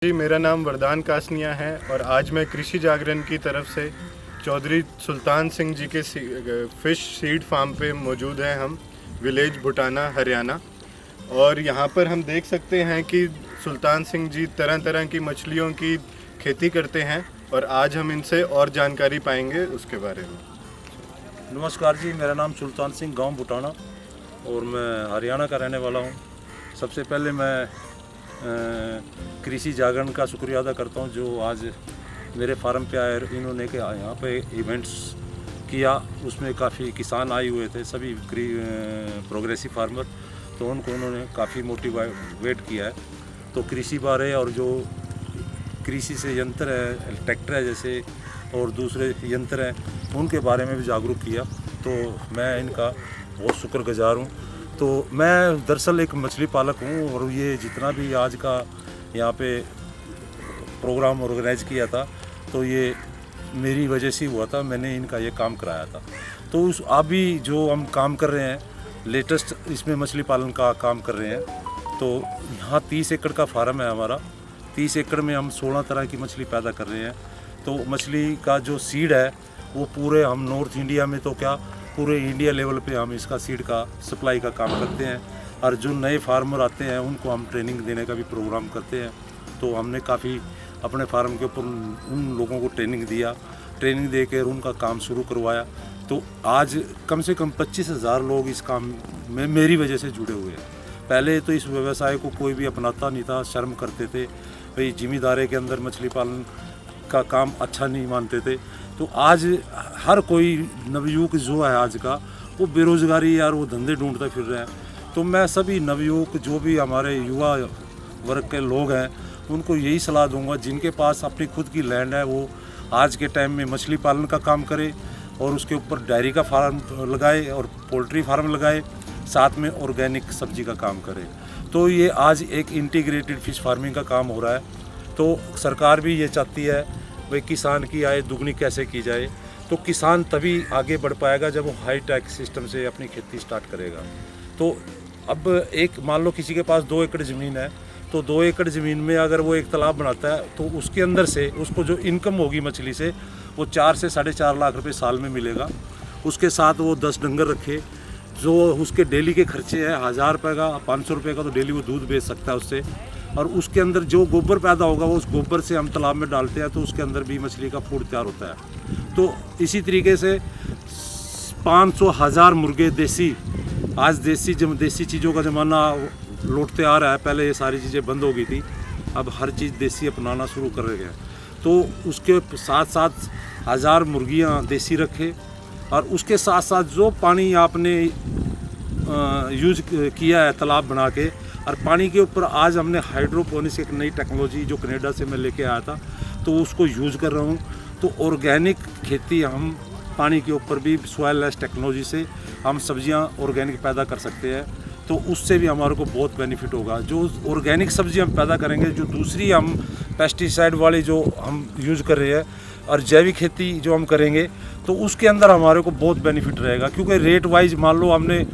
जी, मेरा नाम वरदान कासनिया है और आज मैं कृषि जागरण की तरफ से चौधरी सुल्तान सिंह जी के फ़िश सीड फार्म पे मौजूद हैं। हम विलेज भुटाना हरियाणा, और यहाँ पर हम देख सकते हैं कि सुल्तान सिंह जी तरह तरह की मछलियों की खेती करते हैं और आज हम इनसे और जानकारी पाएंगे उसके बारे में। नमस्कार जी, मेरा नाम सुल्तान सिंह, गांव भुटाना, और मैं हरियाणा का रहने वाला हूं। सबसे पहले मैं कृषि जागरण का शुक्रिया अदा करता हूं जो आज मेरे फार्म पे आए। इन्होंने के यहाँ पे इवेंट्स किया, उसमें काफ़ी किसान आए हुए थे, सभी प्रोग्रेसिव फार्मर, तो उनको उन्होंने काफ़ी मोटिवेट किया है। तो कृषि बारे और जो कृषि से यंत्र है, ट्रैक्टर है जैसे, और दूसरे यंत्र हैं, उनके बारे में भी जागरूक किया। तो मैं इनका बहुत शुक्रगुजार हूँ। तो मैं दरअसल एक मछली पालक हूँ और ये जितना भी आज का यहाँ पे प्रोग्राम ऑर्गेनाइज किया था तो ये मेरी वजह से हुआ था, मैंने इनका ये काम कराया था। तो उस अभी जो हम काम कर रहे हैं लेटेस्ट, इसमें मछली पालन का काम कर रहे हैं। तो यहाँ 30 एकड़ का फार्म है हमारा। 30 एकड़ में हम 16 तरह की मछली पैदा कर रहे हैं। तो मछली का जो सीड है वो पूरे हम नॉर्थ इंडिया में, तो क्या पूरे इंडिया लेवल पे हम इसका सीड का सप्लाई का काम करते हैं। और जो नए फार्मर आते हैं उनको हम ट्रेनिंग देने का भी प्रोग्राम करते हैं। तो हमने काफ़ी अपने फार्म के ऊपर उन लोगों को ट्रेनिंग दिया, ट्रेनिंग दे कर उनका काम शुरू करवाया। तो आज कम से कम 25,000 लोग इस काम में मेरी वजह से जुड़े हुए हैं। पहले तो इस व्यवसाय को कोई भी अपनाता नहीं था, शर्म करते थे, भाई जिम्मेदारी के अंदर मछली पालन का काम अच्छा नहीं मानते थे। तो आज हर कोई नवयुवक जो है आज का, वो बेरोज़गारी यार वो धंधे ढूंढते फिर रहे हैं। तो मैं सभी नवयुवक जो भी हमारे युवा वर्ग के लोग हैं उनको यही सलाह दूंगा, जिनके पास अपनी खुद की लैंड है वो आज के टाइम में मछली पालन का काम करे और उसके ऊपर डेयरी का फार्म लगाए और पोल्ट्री फार्म लगाए, साथ में ऑर्गेनिक सब्जी का काम करे। तो ये आज एक इंटीग्रेटेड फिश फार्मिंग का काम हो रहा है। तो सरकार भी ये चाहती है भाई किसान की आय दुगनी कैसे की जाए। तो किसान तभी आगे बढ़ पाएगा जब वो हाई टेक सिस्टम से अपनी खेती स्टार्ट करेगा। तो अब एक मान लो किसी के पास 2 एकड़ ज़मीन है, तो 2 एकड़ ज़मीन में अगर वो एक तालाब बनाता है तो उसके अंदर से उसको जो इनकम होगी मछली से वो 4 से 4.5 लाख रुपए साल में मिलेगा। उसके साथ वो 10 डंगर रखे, जो उसके डेली के खर्चे हैं 1000 रुपये का, 500 रुपये का, तो डेली वो दूध बेच सकता है उससे। और उसके अंदर जो गोबर पैदा होगा वो उस गोबर से हम तालाब में डालते हैं, तो उसके अंदर भी मछली का फूड तैयार होता है। तो इसी तरीके से 500,000 मुर्गे देसी, आज देसी चीज़ों का ज़माना लौटते आ रहा है। पहले ये सारी चीज़ें बंद हो गई थी, अब हर चीज़ देसी अपनाना शुरू कर रहे हैं। तो उसके साथ साथ 1000 मुर्गियाँ देसी रखे, और उसके साथ साथ जो पानी आपने यूज किया है तालाब बना के, और पानी के ऊपर आज हमने हाइड्रोपोनिक्स एक नई टेक्नोलॉजी जो कनाडा से मैं लेके आया था, तो उसको यूज़ कर रहा हूँ। तो ऑर्गेनिक खेती हम पानी के ऊपर भी सॉइल लेस टेक्नोलॉजी से हम सब्जियां ऑर्गेनिक पैदा कर सकते हैं। तो उससे भी हमारे को बहुत बेनिफिट होगा। जो ऑर्गेनिक सब्जी हम पैदा करेंगे, जो दूसरी हम पेस्टिसाइड वाली जो हम यूज़ कर रहे हैं, और जैविक खेती जो हम करेंगे, तो उसके अंदर हमारे को बहुत बेनिफिट रहेगा। क्योंकि रेट वाइज मान लो हमने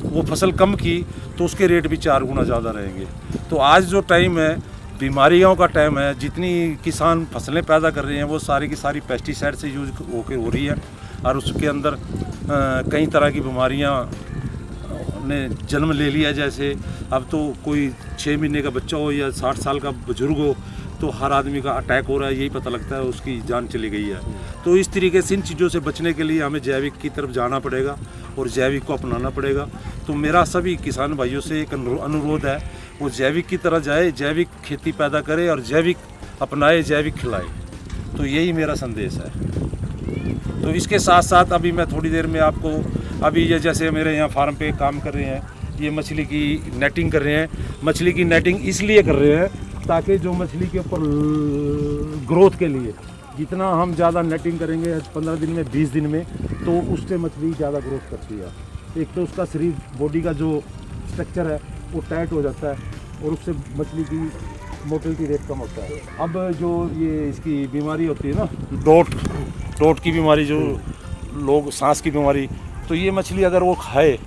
वो फसल कम की तो उसके रेट भी 4 गुना ज़्यादा रहेंगे। तो आज जो टाइम है बीमारियों का टाइम है, जितनी किसान फसलें पैदा कर रहे हैं वो सारी की सारी पेस्टिसाइड से यूज होकर हो रही है, और उसके अंदर कई तरह की बीमारियां ने जन्म ले लिया। जैसे अब तो कोई 6 महीने का बच्चा हो या 60 साल का बुजुर्ग हो, तो हर आदमी का अटैक हो रहा है, यही पता लगता है उसकी जान चली गई है। तो इस तरीके से इन चीज़ों से बचने के लिए हमें जैविक की तरफ जाना पड़ेगा और जैविक को अपनाना पड़ेगा। तो मेरा सभी किसान भाइयों से एक अनुरोध है, वो जैविक की तरह जाए, जैविक खेती पैदा करे और जैविक अपनाए, जैविक खिलाए। तो यही मेरा संदेश है। तो इसके साथ साथ अभी मैं थोड़ी देर में आपको, अभी ये जैसे मेरे यहाँ फार्म पे काम कर रहे हैं, ये मछली की नेटिंग कर रहे हैं। मछली की नेटिंग इसलिए कर रहे हैं ताकि जो मछली के ऊपर ग्रोथ के लिए जितना हम ज़्यादा नेटिंग करेंगे 15 दिन में, 20 दिन में, तो उससे मछली ज़्यादा ग्रोथ करती है। एक तो उसका शरीर, बॉडी का जो स्ट्रक्चर है वो टाइट हो जाता है, और उससे मछली की मोटिलिटी रेट कम होता है। अब जो ये इसकी बीमारी होती है ना, डोट की बीमारी, जो लोग सांस की बीमारी, तो ये मछली अगर वो खाए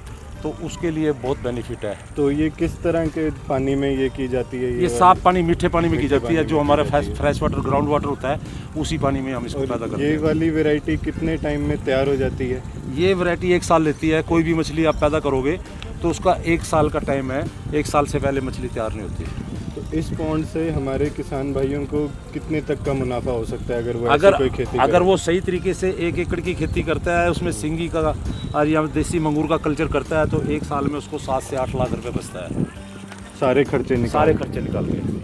तो उसके लिए बहुत बेनिफिट है। तो ये किस तरह के पानी में ये की जाती है? ये साफ पानी, मीठे पानी में की जाती है, जो हमारा की जाती है। फ्रेश वाटर, ग्राउंड वाटर होता है, उसी पानी में हम इसको पैदा और करते ये हैं। वाली वैरायटी कितने टाइम में तैयार हो जाती है? ये वैरायटी 1 साल लेती है। कोई भी मछली आप पैदा करोगे तो उसका 1 साल का टाइम है, 1 साल से पहले मछली तैयार नहीं होती है। तो इस पॉन्ड से हमारे किसान भाइयों को कितने तक का मुनाफा हो सकता है अगर वो अगर ऐसी कोई खेती अगर करे? वो सही तरीके से 1 एकड़ की खेती करता है, उसमें सिंगी का और या देसी मंगूर का कल्चर करता है, तो 1 साल में उसको 7 से 8 लाख रुपए बचता है, सारे खर्चे निकाल सारे खर्चे निकाल के।